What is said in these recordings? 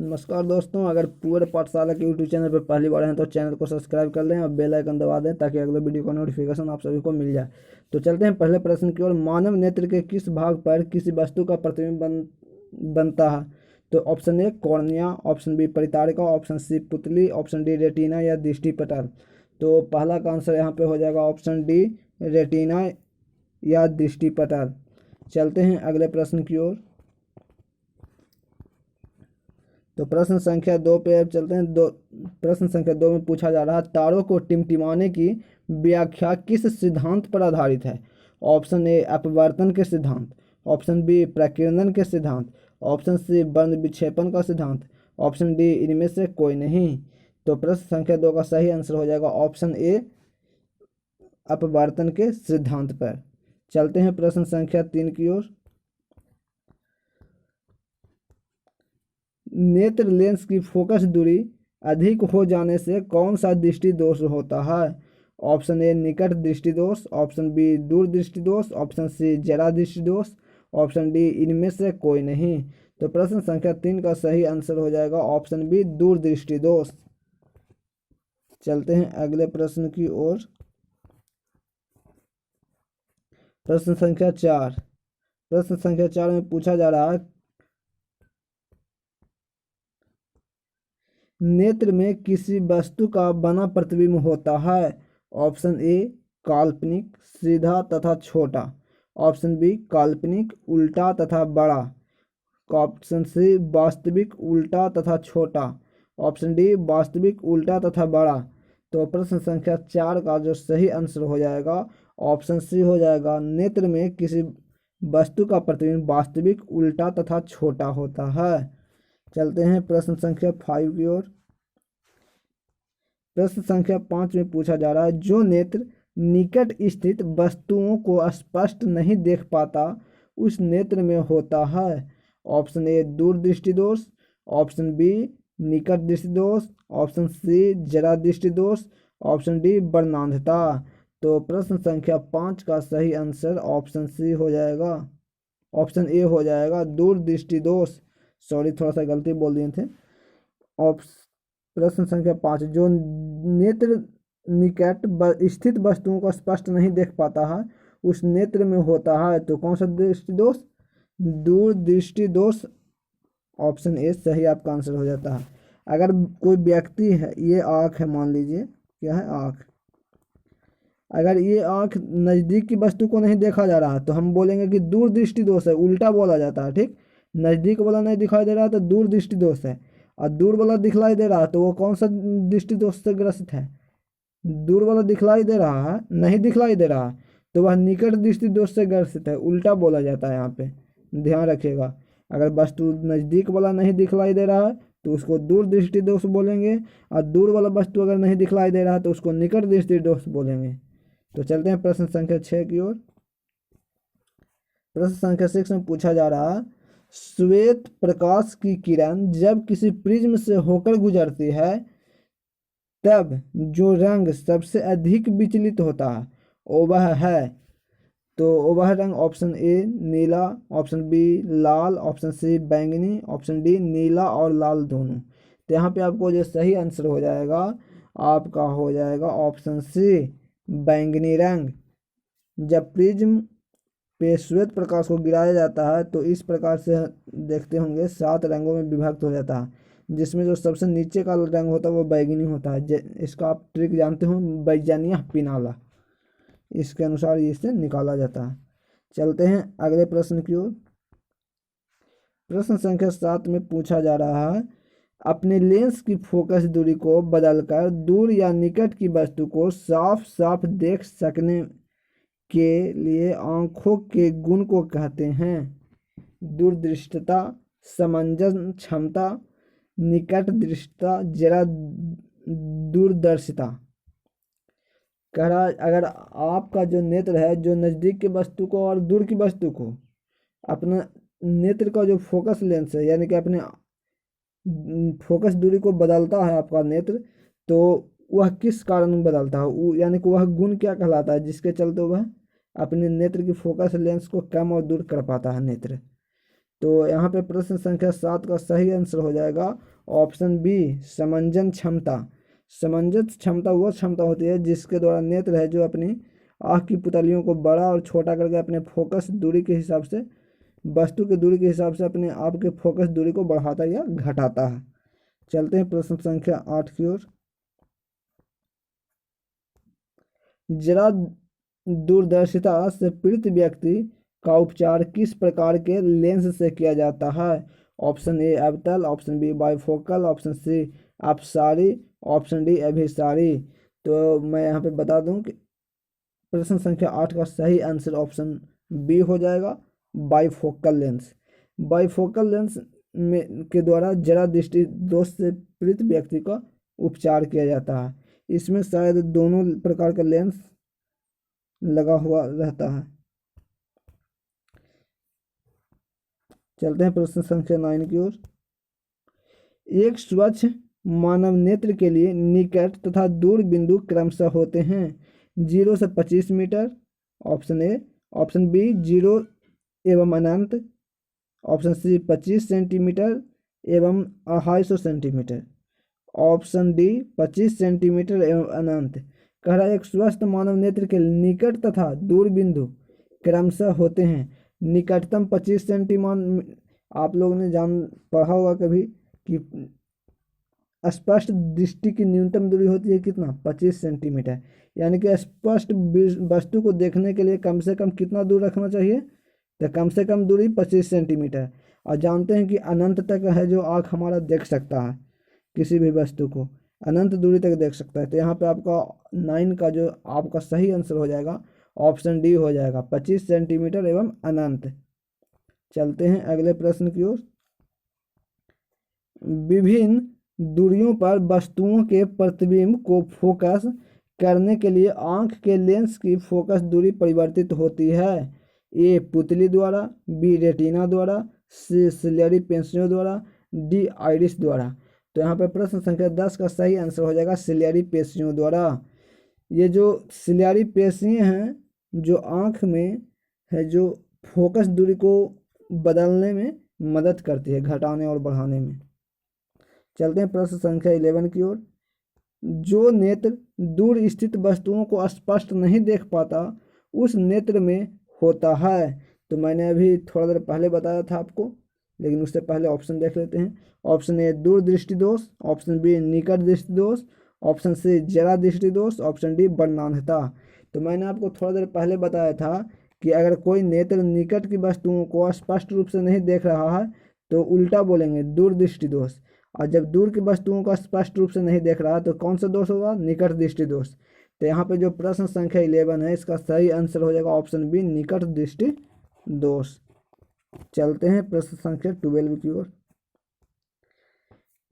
नमस्कार दोस्तों, अगर पूरे पाठशाला के यूट्यूब चैनल पर पहली बार हैं तो चैनल को सब्सक्राइब कर लें और बेल आइकन दबा दें ताकि अगले वीडियो का नोटिफिकेशन आप सभी को मिल जाए। तो चलते हैं पहले प्रश्न की ओर। मानव नेत्र के किस भाग पर किसी वस्तु का प्रतिबिंब बनता है? तो option A cornea, option B परितारिका, ऑप्शन सी पुतली, ऑप्शन डी रेटिना या दृष्टिपटल। तो पहला का आंसर यहाँ पे हो जाएगा ऑप्शन डी रेटिना या दृष्टिपटल। चलते हैं अगले प्रश्न की ओर। तो प्रश्न संख्या 2 पे अब चलते हैं। प्रश्न संख्या 2 में पूछा जा रहा है, तारों को टिमटिमाने की व्याख्या किस सिद्धांत पर आधारित है? ऑप्शन ए अपवर्तन के सिद्धांत, ऑप्शन बी प्रकीर्णन के सिद्धांत, ऑप्शन सी वर्ण विक्षेपण का सिद्धांत, ऑप्शन डी इनमें से कोई नहीं। तो प्रश्न संख्या 2 का सही आंसर हो जाएगा ऑप्शन ए अपवर्तन के सिद्धांत पर। चलते हैं प्रश्न संख्या 3 की ओर। नेत्र लेंस की फोकस दूरी अधिक हो जाने से कौन सा दृष्टि दोष होता है? ऑप्शन ए निकट दृष्टि दोष, ऑप्शन बी दूर दृष्टि दोष, ऑप्शन सी जरा दृष्टि दोष, ऑप्शन डी इनमें से कोई नहीं। तो प्रश्न संख्या 3 का सही आंसर हो जाएगा ऑप्शन बी दूर दृष्टि दोष। चलते हैं अगले प्रश्न की ओर। प्रश्न संख्या 4। प्रश्न संख्या 4 में पूछा जा रहा है, नेत्र में किसी वस्तु का बना प्रतिबिंब होता है? ऑप्शन ए काल्पनिक सीधा तथा छोटा, ऑप्शन बी काल्पनिक उल्टा तथा बड़ा, ऑप्शन सी वास्तविक उल्टा तथा छोटा, ऑप्शन डी वास्तविक उल्टा तथा बड़ा। तो प्रश्न संख्या 4 का जो सही आंसर हो जाएगा ऑप्शन सी हो जाएगा। नेत्र में किसी वस्तु का प्रतिबिंब वास्तविक उल्टा तथा छोटा होता है। चलते हैं प्रश्न संख्या 5 की ओर। प्रश्न संख्या 5 में पूछा जा रहा है, जो नेत्र निकट स्थित वस्तुओं को स्पष्ट नहीं देख पाता उस नेत्र में होता है? ऑप्शन ए दूर दृष्टि दोष, ऑप्शन बी निकट दृष्टि दोष, ऑप्शन सी जरा दृष्टि दोष, ऑप्शन डी वर्णांधता। तो प्रश्न संख्या 5 का सही आंसर ऑप्शन सी हो जाएगा, ऑप्शन ए हो जाएगा दूर दृष्टि दोष। सॉरी, थोड़ा सा गलती बोल दिए थे। प्रश्न संख्या 5, जो नेत्र निकट स्थित वस्तुओं को स्पष्ट नहीं देख पाता है उस नेत्र में होता है। तो कौन सा दृष्टि दोष? दूर दृष्टि दोष। ऑप्शन ए सही आपका आंसर हो जाता है। अगर कोई व्यक्ति है, ये आँख है, मान लीजिए क्या है आँख, अगर ये आँख नज़दीक की वस्तु को नहीं देखा जा रहा है तो हम बोलेंगे कि दूर दृष्टि दोष है, उल्टा बोला जाता है। ठीक, नज़दीक वाला नहीं दिखाई दे रहा है तो दूर दृष्टि दोष है, और दूर वाला दिखलाई दे रहा है तो वो कौन सा दृष्टि दोष से ग्रसित है? दूर वाला दिखलाई दे रहा है, नहीं दिखलाई दे रहा है तो वह निकट दृष्टि दोष से ग्रसित है, उल्टा बोला जाता है। यहाँ पे ध्यान रखिएगा, अगर वस्तु नज़दीक वाला नहीं दिखलाई दे रहा है तो उसको दूर दृष्टि दोष बोलेंगे, और दूर वाला वस्तु अगर नहीं दिखलाई दे रहा है तो उसको निकट दृष्टि दोष बोलेंगे। तो चलते हैं प्रश्न संख्या 6 की ओर। प्रश्न संख्या 6 में पूछा जा रहा है, श्वेत प्रकाश की किरण जब किसी प्रिज्म से होकर गुजरती है तब जो रंग सबसे अधिक विचलित होता है वह है? तो वह रंग ऑप्शन ए नीला, ऑप्शन बी लाल, ऑप्शन सी बैंगनी, ऑप्शन डी नीला और लाल दोनों। तो यहाँ पे आपको जो सही आंसर हो जाएगा आपका हो जाएगा ऑप्शन सी बैंगनी रंग। जब प्रिज्म पे श्वेत प्रकाश को गिराया जाता है तो इस प्रकार से देखते होंगे 7 रंगों में विभक्त हो जाता है, जिसमें जो सबसे नीचे का रंग होता है वो बैंगनी होता है। इसका आप ट्रिक जानते हो, बैजानिया पिनाला, इसके अनुसार इसे निकाला जाता है। चलते हैं अगले प्रश्न की ओर। प्रश्न संख्या 7 में पूछा जा रहा है, अपने लेंस की फोकस दूरी को बदलकर दूर या निकट की वस्तु को साफ साफ देख सकने के लिए आँखों के गुण को कहते हैं? दूरदृष्टता, समंजस क्षमता, निकट दृष्टता, जरा दूरदर्शिता। कह रहा अगर आपका जो नेत्र है जो नज़दीक की वस्तु को और दूर की वस्तु को, अपना नेत्र का जो फोकस लेंस है यानी कि अपने फोकस दूरी को बदलता है आपका नेत्र, तो वह किस कारण बदलता है, यानी कि वह गुण क्या कहलाता है जिसके चलते वह अपने नेत्र की फोकस लेंस को कम और दूर कर पाता है नेत्र? तो यहाँ पे प्रश्न संख्या 7 का सही आंसर हो जाएगा ऑप्शन बी, समंजन क्षमता। समंजस क्षमता वह क्षमता होती है जिसके द्वारा नेत्र है जो अपनी आँख की पुतलियों को बड़ा और छोटा करके अपने फोकस दूरी के हिसाब से, वस्तु की दूरी के हिसाब से अपने आप के फोकस दूरी को बढ़ाता या घटाता है। चलते हैं प्रश्न संख्या 8 की ओर। जरा दूरदर्शिता से पीड़ित व्यक्ति का उपचार किस प्रकार के लेंस से किया जाता है? ऑप्शन ए अवतल, option B bifocal, option C अपसारी, ऑप्शन डी अभिसारी। तो मैं यहाँ पे बता दूं कि प्रश्न संख्या 8 का सही आंसर ऑप्शन बी हो जाएगा, बाइफोकल लेंस। बाइफोकल लेंस में के द्वारा जरा दृष्टि दोष से पीड़ित व्यक्ति का उपचार किया जाता है। इसमें शायद दोनों प्रकार का लेंस लगा हुआ रहता है। चलते हैं प्रश्न संख्या 9 की ओर। एक स्वच्छ मानव नेत्र के लिए निकट तथा दूर बिंदु क्रमशः होते हैं 0 से 25 metre, option A, option B 0 एवं अनंत, ऑप्शन सी 25 सेंटीमीटर एवं 250 सेंटीमीटर, ऑप्शन डी 25 सेंटीमीटर एवं अनंत। कह रहा है एक स्वस्थ मानव नेत्र के निकट तथा दूर बिंदु क्रमशः होते हैं। निकटतम 25 सेंटीमीटर, आप लोगों ने पढ़ा होगा कभी कि स्पष्ट दृष्टि की न्यूनतम दूरी होती है कितना, 25 सेंटीमीटर। यानी कि स्पष्ट वस्तु को देखने के लिए कम से कम कितना दूर रखना चाहिए, तो कम से कम दूरी 25 सेंटीमीटर। और जानते हैं कि अनंत तक है जो आँख हमारा देख सकता है, किसी भी वस्तु को अनंत दूरी तक देख सकता है। तो यहाँ पे आपका 9 का जो आपका सही आंसर हो जाएगा ऑप्शन डी हो जाएगा, 25 सेंटीमीटर एवं अनंत। चलते हैं अगले प्रश्न की ओर। विभिन्न दूरियों पर वस्तुओं के प्रतिबिंब को फोकस करने के लिए आँख के लेंस की फोकस दूरी परिवर्तित होती है। ए पुतली द्वारा, बी रेटिना द्वारा, सी सिलियरी पेशियों द्वारा, डी आइरिस द्वारा। तो यहाँ पे प्रश्न संख्या 10 का सही आंसर हो जाएगा सिलियरी पेशियों द्वारा। ये जो सिलियरी पेशियाँ हैं जो आँख में है, जो फोकस दूरी को बदलने में मदद करती है, घटाने और बढ़ाने में। चलते हैं प्रश्न संख्या 11 की ओर। जो नेत्र दूर स्थित वस्तुओं को स्पष्ट नहीं देख पाता उस नेत्र में होता है। तो मैंने अभी थोड़ा देर पहले बताया था आपको, लेकिन उससे पहले ऑप्शन देख लेते हैं। ऑप्शन ए दूर दृष्टि दोष, ऑप्शन बी निकट दृष्टि दोष, ऑप्शन सी जरा दृष्टि दोष, ऑप्शन डी वर्णांधता। तो मैंने आपको थोड़ा देर पहले बताया था कि अगर कोई नेत्र निकट की वस्तुओं को स्पष्ट रूप से नहीं देख रहा है तो उल्टा बोलेंगे दूर दृष्टि दोष, और जब दूर की वस्तुओं को स्पष्ट रूप से नहीं देख रहा है तो कौन सा दोष होगा, निकट दृष्टि दोष। तो यहाँ पे जो प्रश्न संख्या 11 है इसका सही आंसर हो जाएगा ऑप्शन बी, निकट दृष्टि दोष। चलते हैं प्रश्न संख्या 12 की ओर।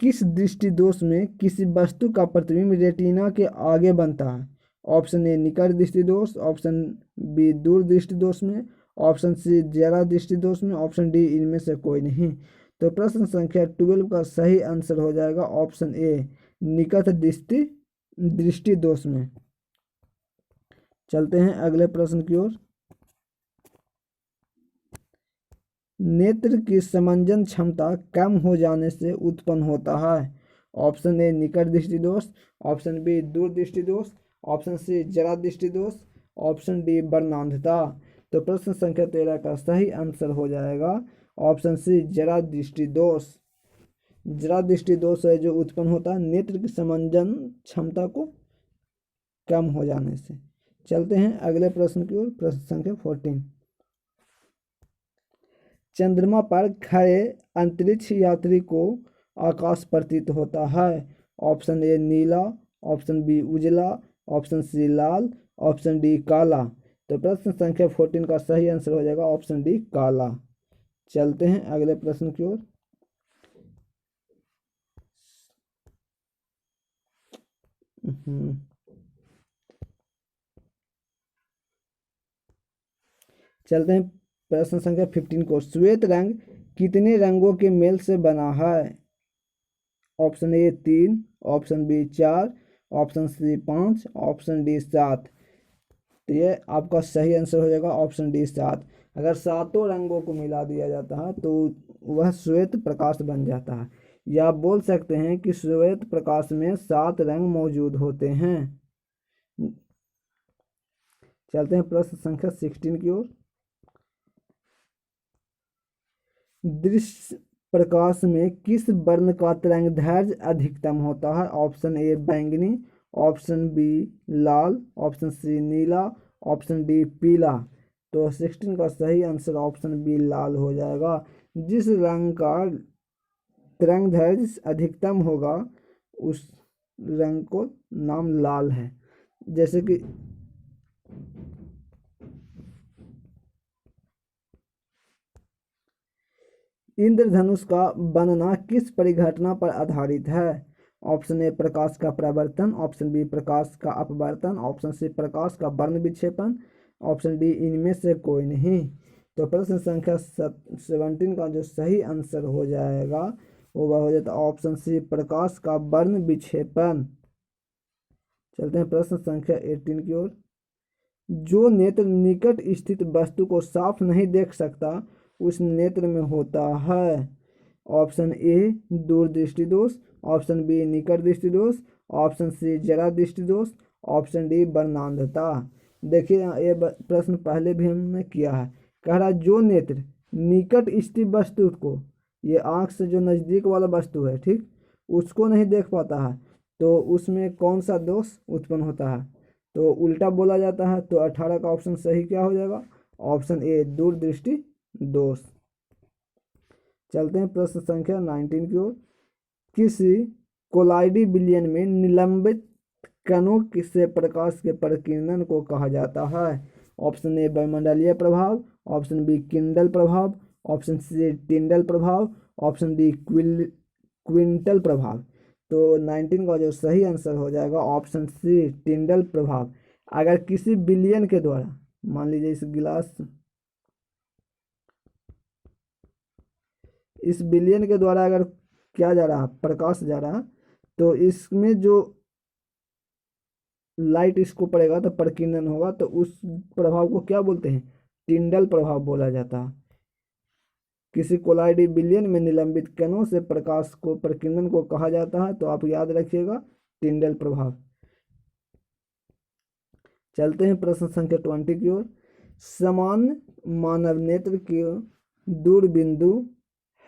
किस दृष्टि दोष में किसी वस्तु का प्रतिबिंब रेटिना के आगे बनता है? ऑप्शन ए निकट दृष्टि दोष, ऑप्शन बी दूर दृष्टि दोष में, ऑप्शन सी जरा दृष्टि दोष में, ऑप्शन डी इनमें से कोई नहीं। तो प्रश्न संख्या 12 का सही आंसर हो जाएगा ऑप्शन ए, निकट दृष्टि दोष में। चलते हैं अगले प्रश्न की ओर। नेत्र की समंजन क्षमता कम हो जाने से उत्पन्न होता है। ऑप्शन ए निकट दृष्टि दोष, ऑप्शन बी दूर दृष्टि दोष, ऑप्शन सी जरा दृष्टि दोष, ऑप्शन डी वर्णांधता। तो प्रश्न संख्या 13 का सही आंसर हो जाएगा ऑप्शन सी, जरा दृष्टि दोष। जरा दृष्टि दोष है जो उत्पन्न होता है नेत्र की समंजन क्षमता को कम हो जाने से। चलते हैं अगले प्रश्न की ओर, प्रश्न संख्या 14। चंद्रमा पर खड़े अंतरिक्ष यात्री को आकाश प्रतीत होता है। ऑप्शन ए नीला, ऑप्शन बी उजला, ऑप्शन सी लाल, ऑप्शन डी काला। तो प्रश्न संख्या 14 का सही आंसर हो जाएगा ऑप्शन डी काला। चलते हैं अगले प्रश्न की ओर। चलते हैं प्रश्न संख्या 15 को। श्वेत रंग कितने रंगों के मेल से बना है? Option A 3, option B 4, option C 5, option D 7। तो ये आपका सही आंसर हो जाएगा ऑप्शन डी 7। अगर सातों रंगों को मिला दिया जाता है तो वह श्वेत प्रकाश बन जाता है। या आप बोल सकते हैं कि श्वेत प्रकाश में 7 रंग मौजूद होते हैं। चलते हैं प्रश्न संख्या 16 की ओर। दृश्य प्रकाश में किस वर्ण का तरंगदैर्घ्य अधिकतम होता है? ऑप्शन ए बैंगनी, ऑप्शन बी लाल, ऑप्शन सी नीला, ऑप्शन डी पीला। तो 16 का सही आंसर ऑप्शन बी लाल हो जाएगा। जिस रंग का तरंगदैर्घ्य अधिकतम होगा उस रंग को नाम लाल है। जैसे कि इंद्रधनुष का बनना किस परिघटना पर आधारित है? ऑप्शन ए प्रकाश का परावर्तन, ऑप्शन बी प्रकाश का अपवर्तन, ऑप्शन सी प्रकाश का वर्ण विक्षेपण, ऑप्शन डी इनमें से कोई नहीं। तो प्रश्न संख्या 17 का जो सही आंसर हो जाएगा वो हो जाता ऑप्शन सी प्रकाश का वर्ण विक्षेपण। चलते हैं प्रश्न संख्या 18 की ओर। जो नेत्र निकट स्थित वस्तु को साफ नहीं देख सकता उस नेत्र में होता है। ऑप्शन ए दूरदृष्टि दोष, ऑप्शन बी निकट दृष्टि दोष, ऑप्शन सी जरा दृष्टि दोष, ऑप्शन डी वर्णांधता। देखिए ये प्रश्न पहले भी हमने किया है। कह रहा जो नेत्र निकट स्थित वस्तु को, ये आँख से जो नज़दीक वाला वस्तु है ठीक, उसको नहीं देख पाता है तो उसमें कौन सा दोष उत्पन्न होता है? तो उल्टा बोला जाता है। तो 18 का ऑप्शन सही क्या हो जाएगा? ऑप्शन ए दूरदृष्टि दोष। चलते हैं प्रश्न संख्या 19 की ओर। किसी कोलाइडी विलयन में निलंबित कणों से प्रकाश के प्रकीर्णन को कहा जाता है। ऑप्शन ए वायुमंडलीय प्रभाव, ऑप्शन बी किंडल प्रभाव, ऑप्शन सी टिंडल प्रभाव, ऑप्शन डी क्विंटल प्रभाव। तो 19 का जो सही आंसर हो जाएगा ऑप्शन सी टिंडल प्रभाव। अगर किसी विलयन के द्वारा, मान लीजिए इस विलयन के द्वारा अगर क्या जा रहा, प्रकाश जा रहा, तो इसमें जो लाइट इसको पड़ेगा तो प्रकीर्णन होगा, तो उस प्रभाव को क्या बोलते हैं? टिंडल प्रभाव बोला जाता है। किसी कोलाइडी विलयन में निलंबित कणों से प्रकाश को प्रकीर्णन को कहा जाता है। तो आप याद रखिएगा टिंडल प्रभाव। चलते हैं प्रश्न संख्या 20 की ओर। सामान्य मानव नेत्र की दूरबिंदु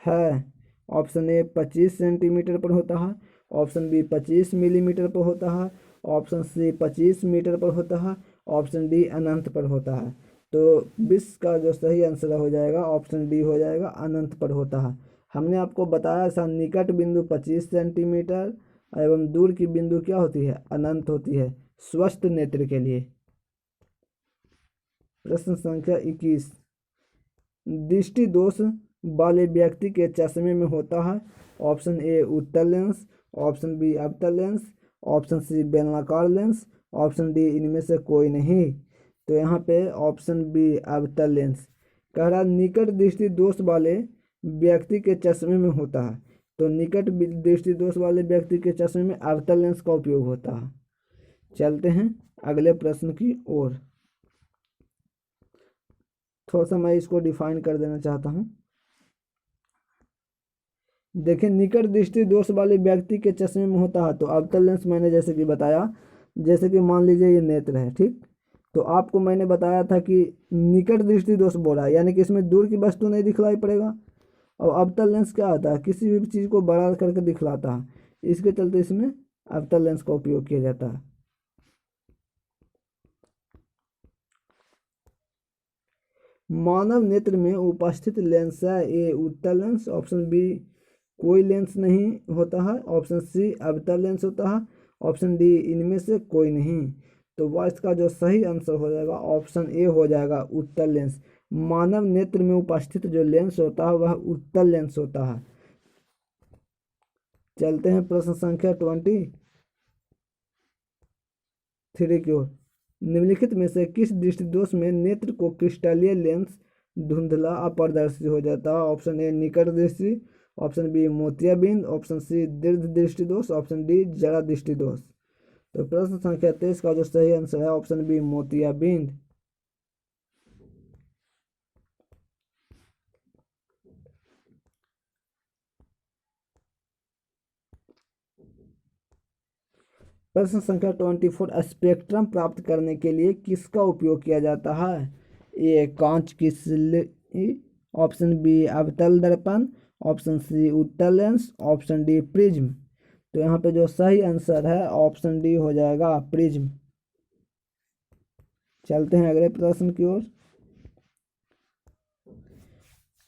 है। ऑप्शन ए 25 सेंटीमीटर पर होता है, ऑप्शन बी 25 मिलीमीटर पर होता है, ऑप्शन सी 25 मीटर पर होता है, ऑप्शन डी अनंत पर होता है। तो 20 का जो सही आंसर हो जाएगा ऑप्शन डी हो जाएगा, अनंत पर होता है। हमने आपको बताया था निकट बिंदु 25 सेंटीमीटर एवं दूर की बिंदु क्या होती है? अनंत होती है स्वस्थ नेत्र के लिए। प्रश्न संख्या 21। दृष्टि दोष वाले व्यक्ति के चश्मे में होता है। ऑप्शन ए उत्तल लेंस, ऑप्शन बी अवतल लेंस, ऑप्शन सी बेलनाकार लेंस, ऑप्शन डी इनमें से कोई नहीं। तो यहाँ पे ऑप्शन बी अवतल लेंस। कह रहा निकट दृष्टि दोष वाले व्यक्ति के चश्मे में होता है। तो निकट दृष्टि दोष वाले व्यक्ति के चश्मे में अवतल लेंस का उपयोग होता है। चलते हैं अगले प्रश्न की ओर। थोड़ा सा मैं इसको डिफाइन कर देना चाहता हूँ। देखिए निकट दृष्टि दोष वाले व्यक्ति के चश्मे में होता है तो अवतल लेंस मैंने जैसे कि बताया, जैसे कि मान लीजिए ये नेत्र है ठीक, तो आपको मैंने बताया था कि निकट दृष्टि दोष बोला है यानी कि इसमें दूर की वस्तु नहीं दिखलाई पड़ेगा। और अवतल लेंस क्या होता है? किसी भी चीज़ को बड़ा करके दिखलाता है, इसके चलते इसमें अवतल लेंस का उपयोग किया जाता है। मानव नेत्र में उपस्थित लेंस है ए उत्तल लेंस, ऑप्शन बी कोई लेंस नहीं होता है, ऑप्शन सी अवतल लेंस होता है, ऑप्शन डी इनमें से कोई नहीं। तो वह इसका जो सही आंसर हो जाएगा ऑप्शन ए हो जाएगा उत्तल लेंस। मानव नेत्र में उपस्थित जो लेंस होता है वह उत्तल लेंस होता है। चलते हैं प्रश्न संख्या 23 की ओर। निम्नलिखित में से किस दृष्टि दोष में नेत्र को क्रिस्टलीय लेंस धुंधला अपारदर्शी हो जाता है? ऑप्शन ए निकट दृष्टि, ऑप्शन बी मोतियाबिंद, ऑप्शन सी दीर्घ दृष्टि दोष, ऑप्शन डी जरा दृष्टि दोष। तो प्रश्न संख्या 23 का जो सही आंसर है ऑप्शन बी मोतियाबिंद। प्रश्न संख्या 24, स्पेक्ट्रम प्राप्त करने के लिए किसका उपयोग किया जाता है? ए कांच की सिल्ली, ऑप्शन बी अवतल दर्पण, ऑप्शन सी उत्तल लेंस, ऑप्शन डी प्रिज्म। तो यहाँ पे जो सही आंसर है ऑप्शन डी हो जाएगा, प्रिज्म। चलते हैं अगले प्रश्न की ओर।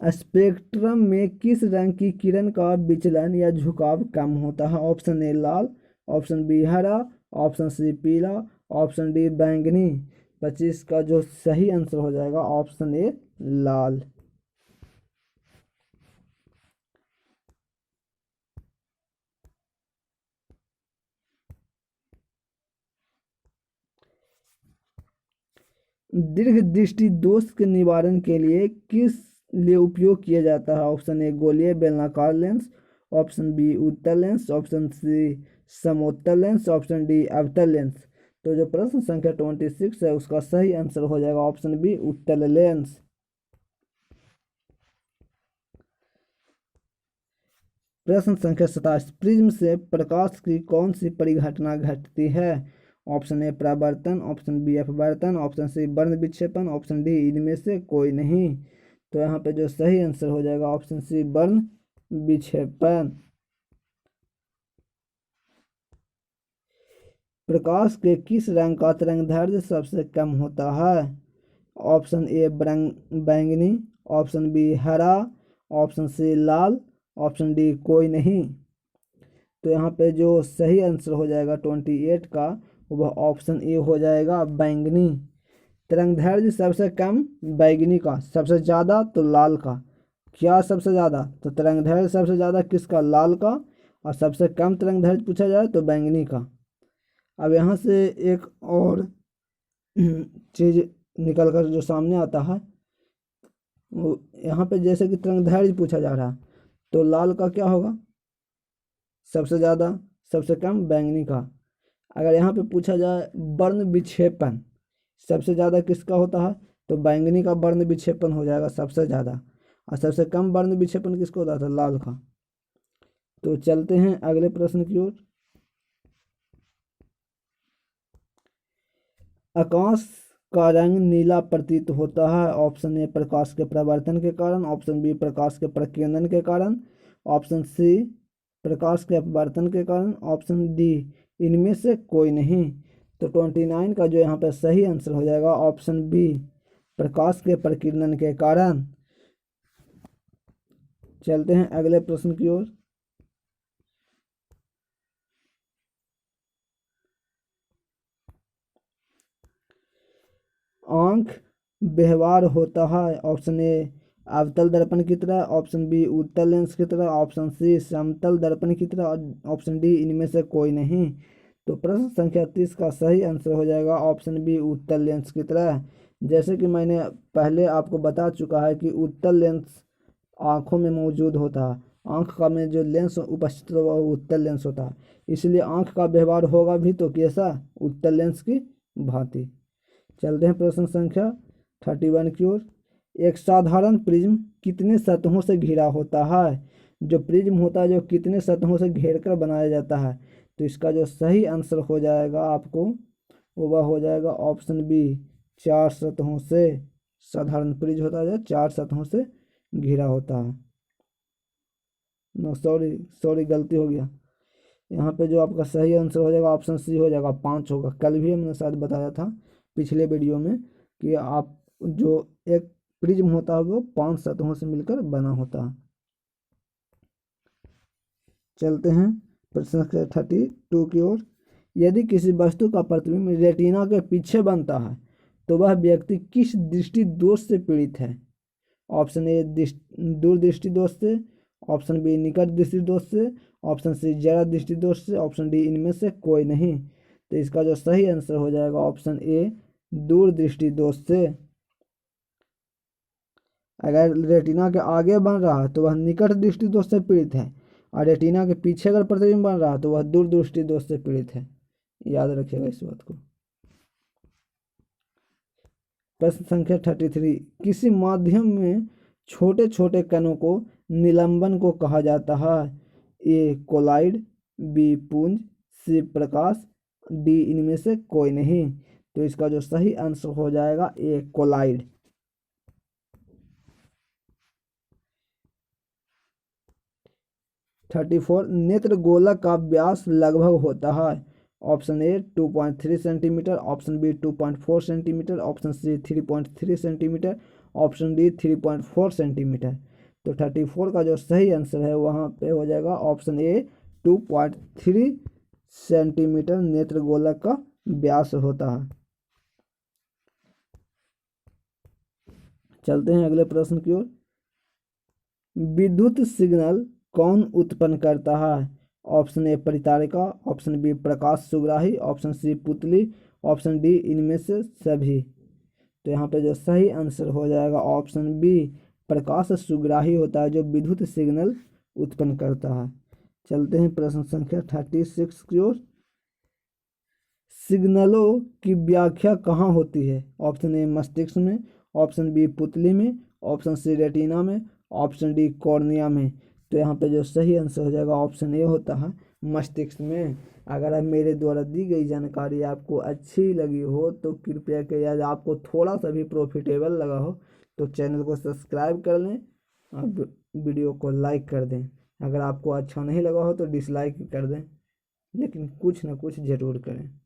स्पेक्ट्रम में किस रंग की किरण का विचलन या झुकाव कम होता है? ऑप्शन ए लाल, ऑप्शन बी हरा, ऑप्शन सी पीला, ऑप्शन डी बैंगनी। 25 का जो सही आंसर हो जाएगा ऑप्शन ए लाल। दीर्घ दृष्टि दोष के निवारण के लिए किस लिए उपयोग किया जाता है? ऑप्शन ए गोलीय बेलनाकार लेंस, ऑप्शन बी उत्तल लेंस, ऑप्शन सी समोत्तल लेंस, ऑप्शन डी अवतल लेंस। तो जो प्रश्न संख्या 26 है उसका सही आंसर हो जाएगा ऑप्शन बी उत्तल लेंस। प्रश्न संख्या 27, प्रिज्म से प्रकाश की कौन सी परिघटना घटती है? ऑप्शन ए परावर्तन, ऑप्शन बी अपवर्तन, ऑप्शन सी वर्ण विक्षेपण, ऑप्शन डी इनमें से कोई नहीं। तो यहाँ पे जो सही आंसर हो जाएगा ऑप्शन सी वर्ण विक्षेपण। प्रकाश के किस रंग का तरंगदैर्घ्य सबसे कम होता है? ऑप्शन ए बैंगनी, ऑप्शन बी हरा, ऑप्शन सी लाल, ऑप्शन डी कोई नहीं। तो यहाँ पे जो सही आंसर हो जाएगा 28 का वह ऑप्शन ए हो जाएगा, बैंगनी। तरंगदैर्घ्य सबसे कम बैंगनी का, सबसे ज़्यादा तो लाल का। क्या सबसे ज़्यादा? तो तरंगदैर्घ्य सबसे ज़्यादा किसका? लाल का। और सबसे कम तरंगदैर्घ्य पूछा जाए तो बैंगनी का। अब यहाँ से एक और चीज़ निकल कर जो सामने आता है, वो यहाँ पे जैसे कि तरंगदैर्घ्य पूछा जा रहा है तो लाल का क्या होगा? सबसे ज़्यादा, सबसे कम बैंगनी का। अगर यहाँ पे पूछा जाए वर्ण विक्षेपण सबसे ज़्यादा किसका होता है तो बैंगनी का वर्ण विक्षेपण हो जाएगा सबसे ज़्यादा। और सबसे कम वर्ण विक्षेपण किसका होता था? लाल का। तो चलते हैं अगले प्रश्न की ओर। आकाश का रंग नीला प्रतीत होता है। ऑप्शन ए प्रकाश के परावर्तन के कारण, ऑप्शन बी प्रकाश के प्रकीर्णन के कारण, ऑप्शन सी प्रकाश के अपवर्तन के कारण, ऑप्शन डी इनमें से कोई नहीं। तो 29 का जो यहाँ पे सही आंसर हो जाएगा ऑप्शन बी प्रकाश के प्रकीर्णन के कारण। चलते हैं अगले प्रश्न की ओर। आंख व्यवहार होता है। ऑप्शन ए अवतल दर्पण की तरह, ऑप्शन बी उत्तल लेंस की तरह, ऑप्शन सी समतल दर्पण की तरह, ऑप्शन डी इनमें से कोई नहीं। तो प्रश्न संख्या 30 का सही आंसर हो जाएगा ऑप्शन बी उत्तल लेंस की तरह। जैसे कि मैंने पहले आपको बता चुका है कि उत्तल लेंस आँखों में मौजूद होता है। आँख का में जो लेंस उपस्थित होगा वो उत्तल लेंस होता है, इसलिए आँख का व्यवहार होगा भी तो कैसा? उत्तल लेंस की भांति। चलते हैं प्रश्न संख्या 31 की ओर। एक साधारण प्रिज्म कितने सतहों से घिरा होता है? जो प्रिज्म होता है जो कितने सतहों से घेर कर बनाया जाता है? तो इसका जो सही आंसर हो जाएगा आपको वह हो जाएगा ऑप्शन बी 4 सतहों से। साधारण प्रिज्म होता है जो 4 सतहों से घिरा होता है। नो सॉरी गलती हो गया। यहाँ पे जो आपका सही आंसर हो जाएगा ऑप्शन सी हो जाएगा, 5 होगा। कल भी हमने शायद बताया था पिछले वीडियो में कि आप जो एक प्रिज्म होता है वो 5 सतहों से मिलकर बना होता है। चलते हैं प्रश्न 32 की ओर। यदि किसी वस्तु का प्रतिबिंब रेटिना के पीछे बनता है तो वह व्यक्ति किस दृष्टि दोष से पीड़ित है? ऑप्शन ए दूरदृष्टि दोष से, ऑप्शन बी निकट दृष्टि दोष से, ऑप्शन सी जरा दृष्टि दोष से, ऑप्शन डी इनमें से कोई नहीं। तो इसका जो सही आंसर हो जाएगा ऑप्शन ए दूरदृष्टि दोष से। अगर रेटिना के आगे बन रहा है तो वह निकट दृष्टि दोष से पीड़ित है, और रेटिना के पीछे अगर प्रतिबिंब बन रहा है तो वह दूरदृष्टि दोष से पीड़ित है। याद रखिएगा इस बात को। प्रश्न संख्या 33, किसी माध्यम में छोटे छोटे कणों को निलंबन को कहा जाता है? ए कोलाइड, बी पुंज, सी प्रकाश, डी इनमें से कोई नहीं। तो इसका जो सही आंसर हो जाएगा ए कोलाइड। 34 नेत्र गोलक का व्यास लगभग होता है। Option A 2.3 centimetre, option B 2.4 centimetre, option C 3.3 centimetre, option D 3.4 centimetre. तो 34 का जो सही आंसर है वहाँ पे हो जाएगा ऑप्शन ए 2.3 सेंटीमीटर नेत्र गोलक का व्यास होता है। चलते हैं अगले प्रश्न की ओर। विद्युत सिग्नल कौन उत्पन्न करता है? ऑप्शन ए परितारिका, ऑप्शन बी प्रकाश सुग्राही, ऑप्शन सी पुतली, ऑप्शन डी इनमें से सभी। तो यहाँ पे जो सही आंसर हो जाएगा ऑप्शन बी प्रकाश सुग्राही होता है जो विद्युत सिग्नल उत्पन्न करता है। चलते हैं प्रश्न संख्या 36 की ओर। सिग्नलों की व्याख्या कहाँ होती है? ऑप्शन ए मस्तिष्क में, ऑप्शन बी पुतली में, ऑप्शन सी रेटिना में, ऑप्शन डी कॉर्निया में। तो यहाँ पे जो सही आंसर हो जाएगा ऑप्शन ए होता है मस्तिष्क में। अगर मेरे द्वारा दी गई जानकारी आपको अच्छी लगी हो तो कृपया कर, या आपको थोड़ा सा भी प्रॉफिटेबल लगा हो तो चैनल को सब्सक्राइब कर लें और वीडियो को लाइक कर दें। अगर आपको अच्छा नहीं लगा हो तो डिसलाइक कर दें, लेकिन कुछ ना कुछ ज़रूर करें।